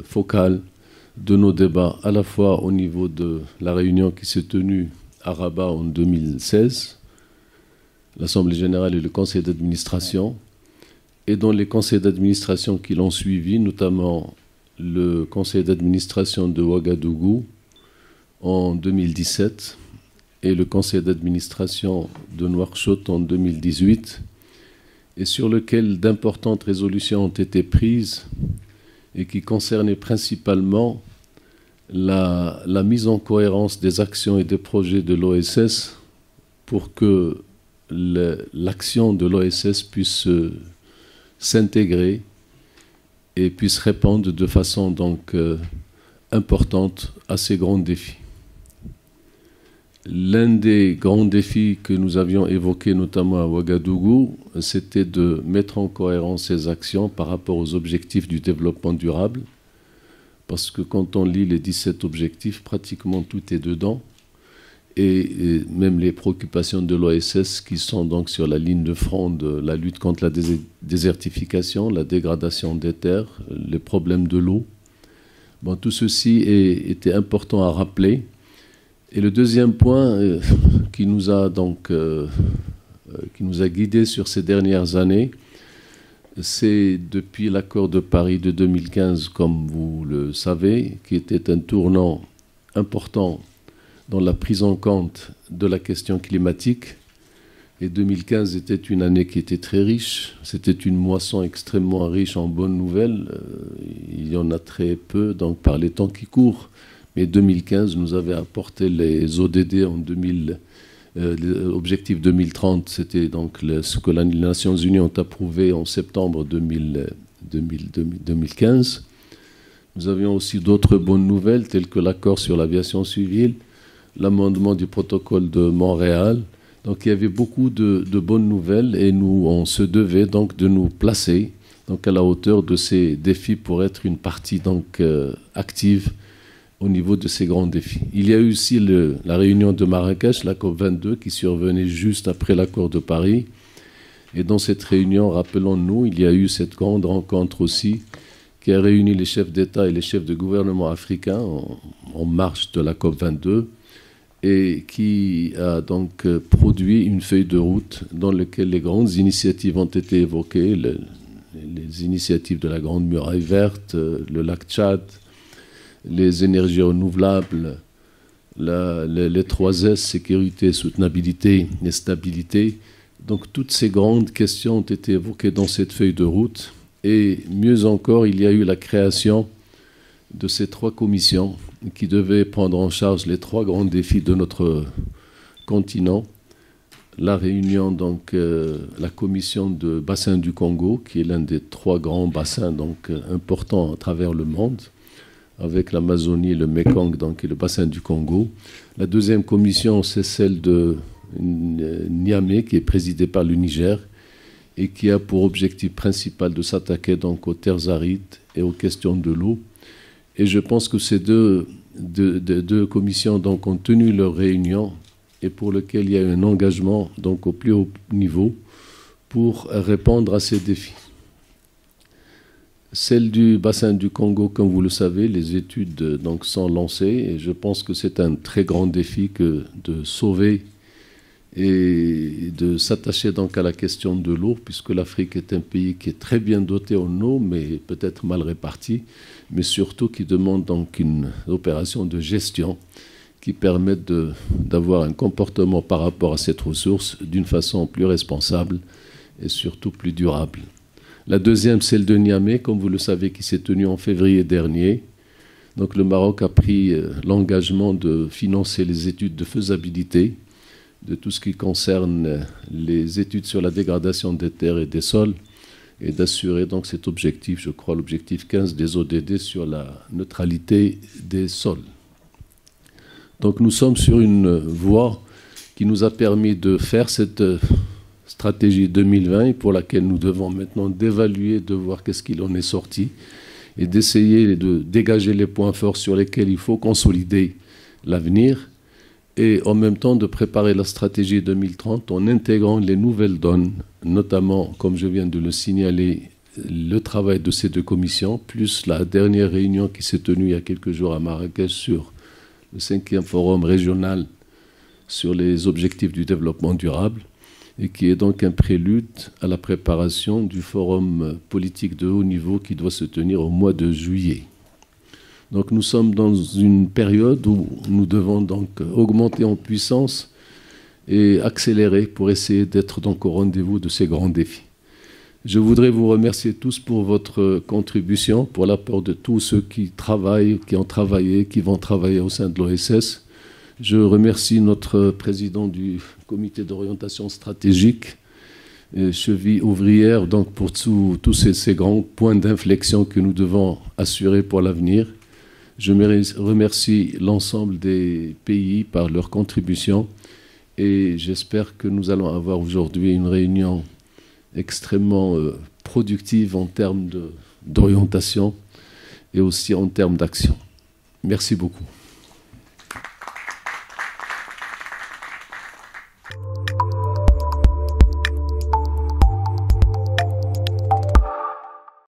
focale de nos débats, à la fois au niveau de la réunion qui s'est tenue à Rabat en 2016, l'Assemblée générale et le Conseil d'administration, et dans les conseils d'administration qui l'ont suivi, notamment le Conseil d'administration de Ouagadougou en 2017 et le Conseil d'administration de Nouakchott en 2018, et sur lequel d'importantes résolutions ont été prises et qui concernaient principalement la mise en cohérence des actions et des projets de l'OSS pour que l'action de l'OSS puisse s'intégrer et puisse répondre de façon donc importante à ces grands défis. L'un des grands défis que nous avions évoqués, notamment à Ouagadougou, c'était de mettre en cohérence ces actions par rapport aux objectifs du développement durable, parce que quand on lit les 17 objectifs, pratiquement tout est dedans, et même les préoccupations de l'OSS qui sont donc sur la ligne de front de la lutte contre la désertification, la dégradation des terres, les problèmes de l'eau. Bon, tout ceci était important à rappeler. Et le deuxième point qui nous a guidés sur ces dernières années, c'est depuis l'accord de Paris de 2015, comme vous le savez, qui était un tournant important dans la prise en compte de la question climatique. Et 2015 était une année qui était très riche. C'était une moisson extrêmement riche en bonnes nouvelles. Il y en a très peu, donc par les temps qui courent. Mais 2015 nous avait apporté les ODD en 2000. L'objectif 2030, c'était donc ce que les Nations Unies ont approuvé en septembre 2015. Nous avions aussi d'autres bonnes nouvelles, telles que l'accord sur l'aviation civile, l'amendement du protocole de Montréal. Donc il y avait beaucoup de bonnes nouvelles et nous, on se devait donc de nous placer donc à la hauteur de ces défis pour être une partie donc active au niveau de ces grands défis. Il y a eu aussi la réunion de Marrakech, la COP22, qui survenait juste après l'accord de Paris. Et dans cette réunion, rappelons-nous, il y a eu cette grande rencontre aussi qui a réuni les chefs d'État et les chefs de gouvernement africains en marge de la COP22 et qui a donc produit une feuille de route dans laquelle les grandes initiatives ont été évoquées, les initiatives de la Grande Muraille Verte, le lac Tchad, les énergies renouvelables, les 3S, sécurité, soutenabilité et stabilité. Donc toutes ces grandes questions ont été évoquées dans cette feuille de route. Et mieux encore, il y a eu la création de ces 3 commissions qui devaient prendre en charge les 3 grands défis de notre continent. La réunion, donc, la commission de bassin du Congo, qui est l'un des 3 grands bassins donc, importants à travers le monde, avec l'Amazonie, le Mekong donc, et le bassin du Congo. La deuxième commission, c'est celle de Niamey, qui est présidée par le Niger, et qui a pour objectif principal de s'attaquer donc aux terres arides et aux questions de l'eau. Et je pense que ces deux commissions donc, ont tenu leur réunion et pour lequel il y a eu un engagement donc, au plus haut niveau pour répondre à ces défis. Celle du bassin du Congo, comme vous le savez, les études donc, sont lancées et je pense que c'est un très grand défi que de sauver et de s'attacher donc à la question de l'eau, puisque l'Afrique est un pays qui est très bien doté en eau, mais peut-être mal réparti, mais surtout qui demande donc une opération de gestion qui permette d'avoir un comportement par rapport à cette ressource d'une façon plus responsable et surtout plus durable. La deuxième, celle de Niamey, comme vous le savez, qui s'est tenue en février dernier. Donc le Maroc a pris l'engagement de financer les études de faisabilité de tout ce qui concerne les études sur la dégradation des terres et des sols et d'assurer donc cet objectif, je crois l'objectif 15 des ODD sur la neutralité des sols. Donc nous sommes sur une voie qui nous a permis de faire cette stratégie 2020 et pour laquelle nous devons maintenant d'évaluer, de voir qu'est-ce qu'il en est sorti et d'essayer de dégager les points forts sur lesquels il faut consolider l'avenir et en même temps de préparer la stratégie 2030 en intégrant les nouvelles donnes, notamment, comme je viens de le signaler, le travail de ces deux commissions, plus la dernière réunion qui s'est tenue il y a quelques jours à Marrakech sur le 5e forum régional sur les objectifs du développement durable, et qui est donc un prélude à la préparation du forum politique de haut niveau qui doit se tenir au mois de juillet. Donc nous sommes dans une période où nous devons donc augmenter en puissance et accélérer pour essayer d'être donc au rendez-vous de ces grands défis. Je voudrais vous remercier tous pour votre contribution, pour l'apport de tous ceux qui travaillent, qui ont travaillé, qui vont travailler au sein de l'OSS. Je remercie notre président du comité d'orientation stratégique, cheville ouvrière, donc pour tous ces grands points d'inflexion que nous devons assurer pour l'avenir. Je remercie l'ensemble des pays par leur contribution et j'espère que nous allons avoir aujourd'hui une réunion extrêmement productive en termes d'orientation et aussi en termes d'action. Merci beaucoup.